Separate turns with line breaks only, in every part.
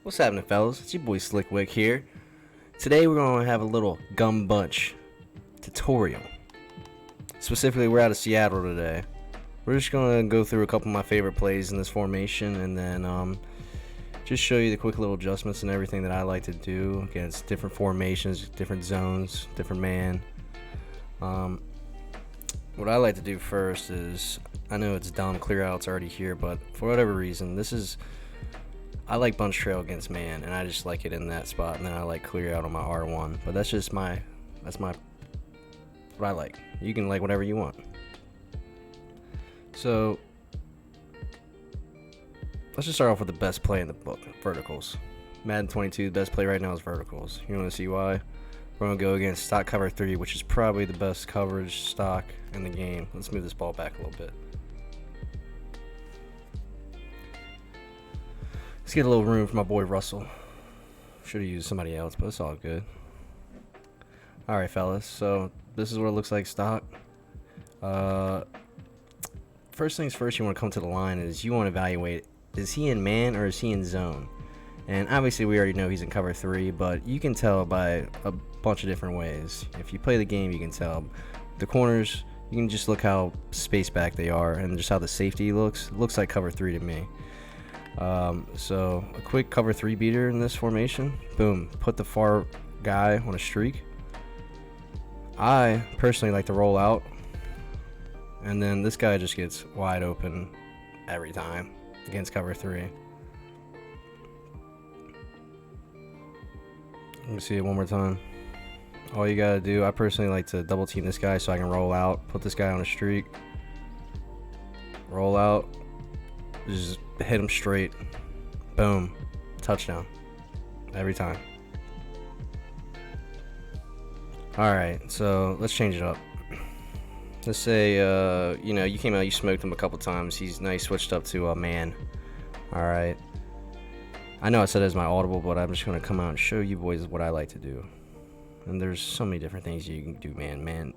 What's happening, fellas? It's your boy Slickwick here. Today we're going to have a little gum bunch tutorial. Specifically, we're out of Seattle today. We're just going to go through a couple of my favorite plays in this formation and then just show you the quick little adjustments and everything that I like to do against different formations, different zones, different man. What I like to do first is, I know it's dumb, clear out's already here, but for whatever reason, I like bunch trail against man, and I just like it in that spot, and then I like clear out on my R1. But that's what I like. You can like whatever you want. So let's just start off with the best play in the book, verticals. Madden 22, the best play right now is verticals. You want to see why? We're going to go against stock cover 3, which is probably the best coverage stock in the game. Let's move this ball back a little bit. Let's get a little room for my boy Russell. Should have used somebody else, but it's all good. Alright, fellas, so this is what it looks like stock. First things first, you want to come to the line is you want to evaluate, is he in man or is he in zone? And obviously we already know he's in cover 3, but you can tell by a bunch of different ways. If you play the game, you can tell. The corners, you can just look how spaced back they are and just how the safety looks. It looks like cover 3 to me. So a quick cover 3 beater in this formation. Boom, put the far guy on a streak. I personally like to roll out, and then this guy just gets wide open every time against cover 3. Let me see it one more time. All you gotta do, I personally like to double team this guy so I can roll out, put this guy on a streak, roll out, just hit him straight, boom, touchdown, every time. Alright, so let's change it up. Let's say, you came out, you smoked him a couple times, he's nice, switched up to a man. Alright, I know I said it as my audible, but I'm just going to come out and show you boys what I like to do. And there's so many different things you can do,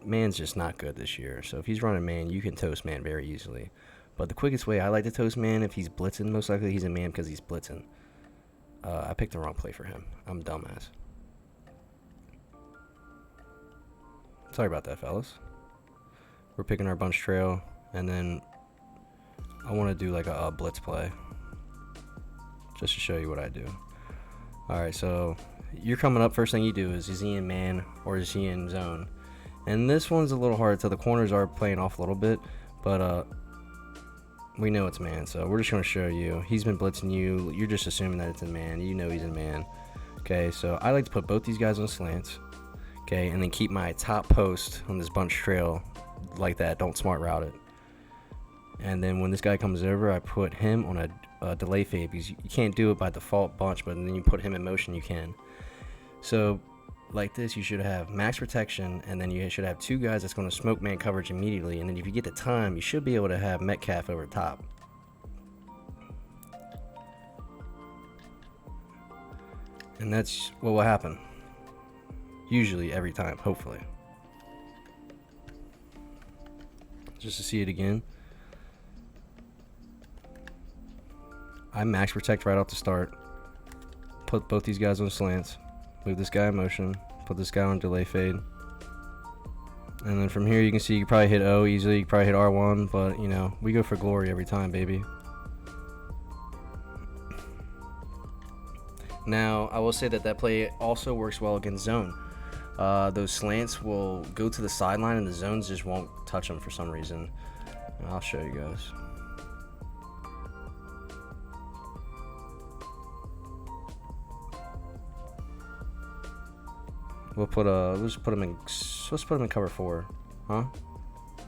man's just not good this year, so if he's running man, you can toast man very easily. But the quickest way I like to toast man, if he's blitzing, most likely he's a man because he's blitzing. I picked the wrong play for him. I'm a dumbass. Sorry about that, fellas. We're picking our bunch trail, and then I want to do like a blitz play. Just to show you what I do. Alright, so you're coming up, first thing you do is he in man or is he in zone? And this one's a little hard, so the corners are playing off a little bit, but we know it's man, so we're just going to show you. He's been blitzing you. You're just assuming that it's in man. You know he's in man. Okay, so I like to put both these guys on slants. Okay, and then keep my top post on this bunch trail like that. Don't smart route it. And then when this guy comes over, I put him on a delay fade because you can't do it by default bunch, but then you put him in motion, you can. So like this, you should have max protection, and then you should have 2 guys that's going to smoke man coverage immediately, and then if you get the time, you should be able to have Metcalf over top. And that's what will happen. Usually, every time, hopefully. Just to see it again. I max protect right off the start. Put both these guys on slants. Move this guy in motion, put this guy on delay fade, and then from here you can see you can probably hit O easily, you can probably hit R1, but we go for glory every time, baby. Now I will say that play also works well against zone. Those slants will go to the sideline and the zones just won't touch them for some reason. I'll show you guys. Let's put them in cover 4, huh?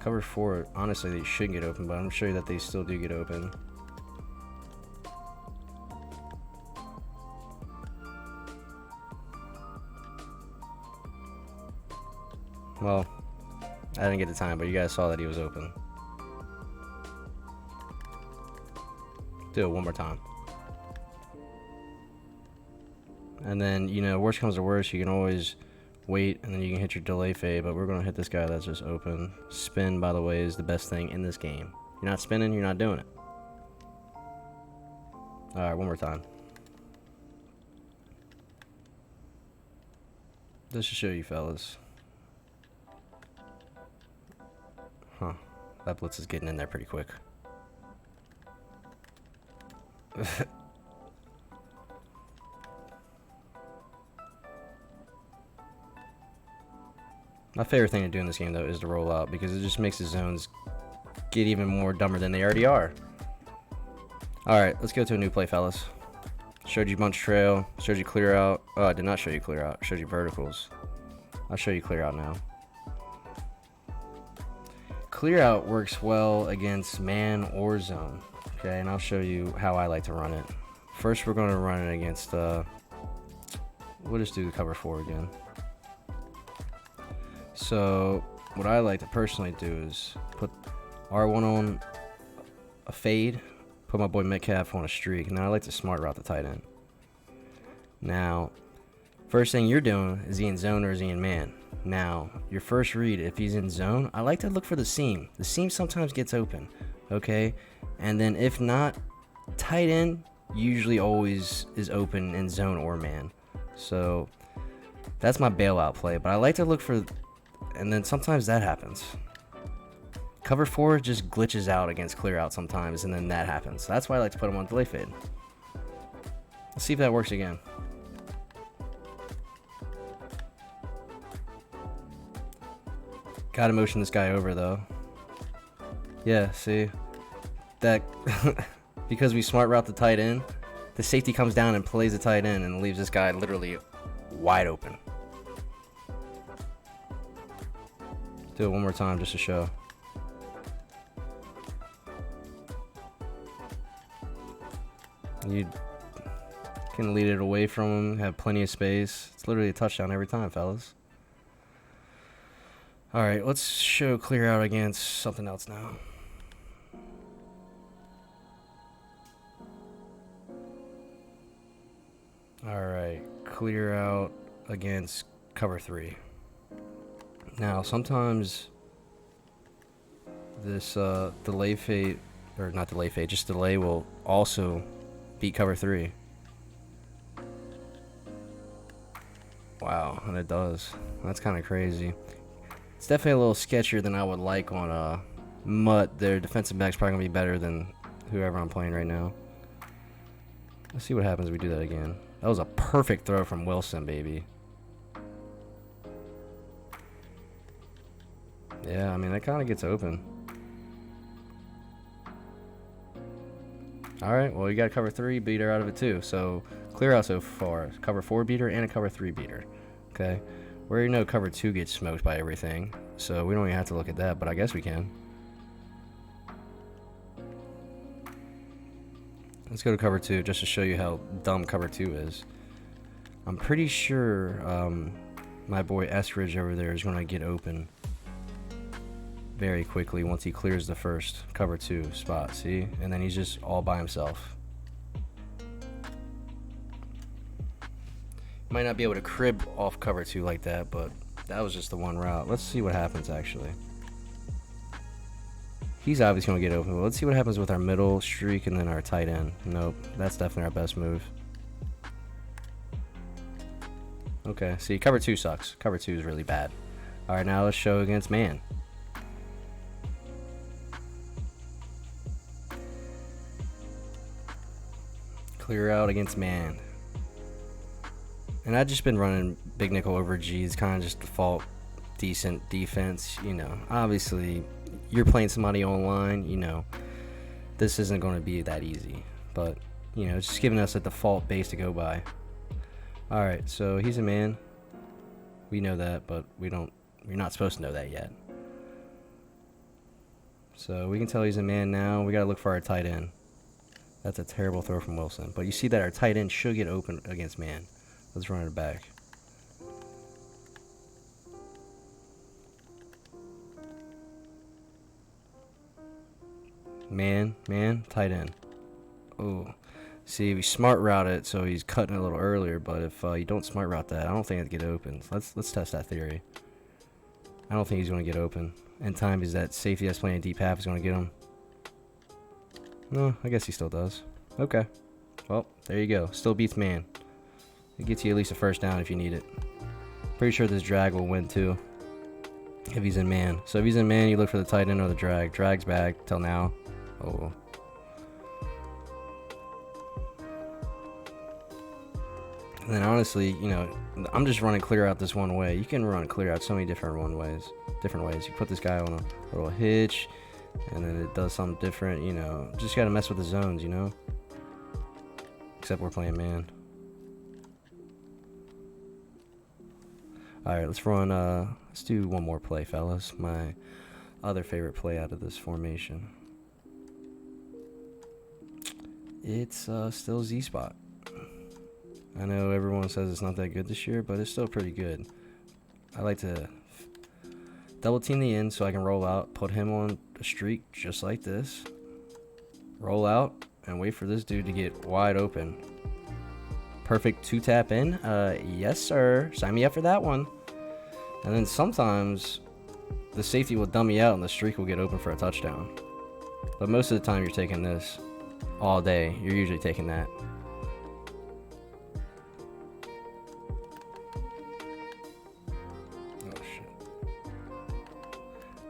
Cover 4. Honestly, they shouldn't get open, but I'm sure that they still do get open. Well, I didn't get the time, but you guys saw that he was open. Do it one more time. And then, worst comes to worst, you can always wait, and then you can hit your delay fade, but we're going to hit this guy that's just open. Spin, by the way, is the best thing in this game. You're not spinning, you're not doing it. Alright, one more time. Just to show you fellas. Huh. That blitz is getting in there pretty quick. My favorite thing to do in this game, though, is to roll out, because it just makes the zones get even more dumber than they already are. Alright, let's go to a new play, fellas. Showed you bunch trail, showed you clear out. Oh, I did not show you clear out. I showed you verticals. I'll show you clear out now. Clear out works well against man or zone. Okay, and I'll show you how I like to run it. First, we're going to run it against, we'll just do the cover 4 again. So, what I like to personally do is put R1 on a fade, put my boy Metcalf on a streak, and then I like to smart route the tight end. Now, first thing you're doing, is he in zone or is he in man? Now, your first read, if he's in zone, I like to look for the seam. The seam sometimes gets open, okay? And then if not, tight end usually always is open in zone or man. So, that's my bailout play, but I like to look for, and then sometimes that happens. Cover 4 just glitches out against clear out sometimes, and then that happens. So that's why I like to put him on delay fade. Let's see if that works again. Gotta motion this guy over though. Yeah, see? That because we smart route the tight end, the safety comes down and plays the tight end and leaves this guy literally wide open. Do it one more time just to show. You can lead it away from him, have plenty of space. It's literally a touchdown every time, fellas. Alright, let's show clear out against something else now. Alright, clear out against cover 3. Now, sometimes this delay fade, or not delay fade, just delay will also beat cover 3. Wow, and it does. That's kind of crazy. It's definitely a little sketchier than I would like on Mutt. Their defensive back's probably going to be better than whoever I'm playing right now. Let's see what happens if we do that again. That was a perfect throw from Wilson, baby. Yeah, I mean, that kind of gets open. Alright, well, you got a cover 3 beater out of it too. So, clear out so far. Cover 4 beater and a cover 3 beater. Okay. We already know cover 2 gets smoked by everything. So, we don't even have to look at that, but I guess we can. Let's go to cover 2 just to show you how dumb cover 2 is. I'm pretty sure my boy Eskridge over there is going to get open very quickly once he clears the first cover 2 spot, see? And then he's just all by himself. Might not be able to crib off cover 2 like that, but that was just the one route. Let's see what happens actually. He's obviously going to get open, but let's see what happens with our middle streak and then our tight end. Nope, that's definitely our best move. Okay, see, cover 2 sucks. Cover 2 is really bad. Alright, now let's show against man. Clear out against man. And I've just been running big nickel over G's, kind of just default decent defense. You know, obviously you're playing somebody online, you know, this isn't going to be that easy, but you know, it's just giving us a default base to go by. Alright, so he's a man. We know that, but we're not supposed to know that yet. So we can tell he's a man now. We got to look for our tight end. That's a terrible throw from Wilson. But you see that our tight end should get open against man. Let's run it back. Man, tight end. Oh, see, we smart route it, so he's cutting a little earlier. But if you don't smart route that, I don't think it'd get open. Let's test that theory. I don't think he's going to get open. In time, is that safety that's playing deep half is going to get him? No, I guess he still does. Okay. Well, there you go. Still beats man. It gets you at least a first down if you need it. Pretty sure this drag will win too if he's in man. So if he's in man, you look for the tight end or the drag. Drag's back till now. Oh. And then honestly, you know, I'm just running clear out this one way. You can run clear out so many different ways. You put this guy on a little hitch, and then it does something different, you know. Just gotta mess with the zones, you know. Except we're playing man. Alright, let's run, let's do one more play, fellas. My other favorite play out of this formation. It's still Z-spot. I know everyone says it's not that good this year, but it's still pretty good. I like to double team the end so I can roll out, put him on a streak just like this. Roll out and wait for this dude to get wide open. Perfect 2-tap in. Yes, sir. Sign me up for that one. And then sometimes the safety will dumb me out and the streak will get open for a touchdown. But most of the time you're taking this all day. You're usually taking that.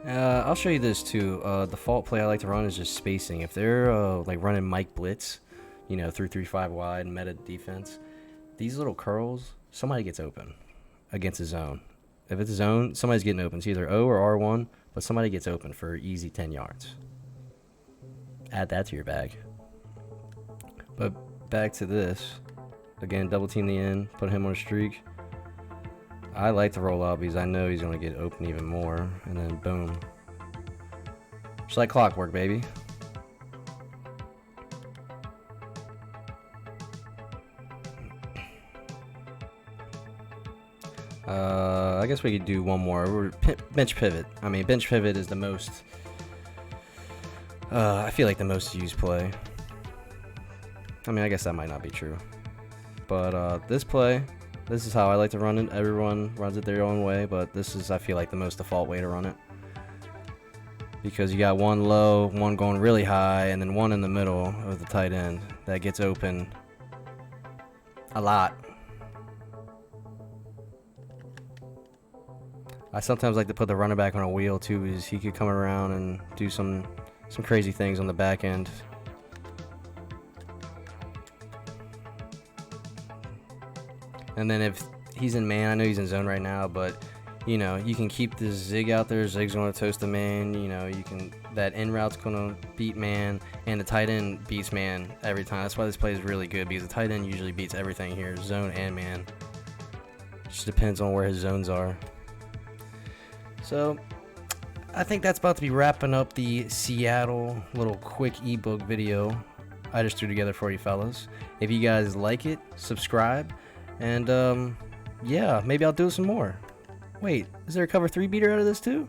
I'll show you this too. Default play I like to run is just spacing. If they're like running Mike Blitz, you know, 3-3-5 wide, meta defense, these little curls, somebody gets open against a zone. If it's a zone, somebody's getting open. It's either O or R1, but somebody gets open for easy 10 yards. Add that to your bag. But back to this. Again, double team the end, put him on a streak. I like to roll out because I know he's going to get open even more. And then boom. Just like clockwork, baby. I guess we could do one more. Bench pivot. I mean, bench pivot is the most... I feel like the most used play. I mean, I guess that might not be true. But this play... This is how I like to run it. Everyone runs it their own way, but this is, I feel like, the most default way to run it. Because you got one low, one going really high, and then one in the middle of the tight end that gets open a lot. I sometimes like to put the running back on a wheel too, because he could come around and do some crazy things on the back end. And then if he's in man, I know he's in zone right now, but you know, you can keep this zig out there. Zig's gonna toast the man. You know, you can, that in route's gonna beat man, and the tight end beats man every time. That's why this play is really good, because the tight end usually beats everything here, zone and man. Just depends on where his zones are. So I think that's about to be wrapping up the Seattle little quick ebook video I just threw together for you fellas. If you guys like it, subscribe. And, yeah, maybe I'll do some more. Wait, is there a cover 3 beater out of this too?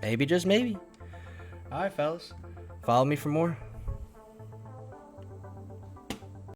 Maybe, just maybe. Alright, fellas. Follow me for more.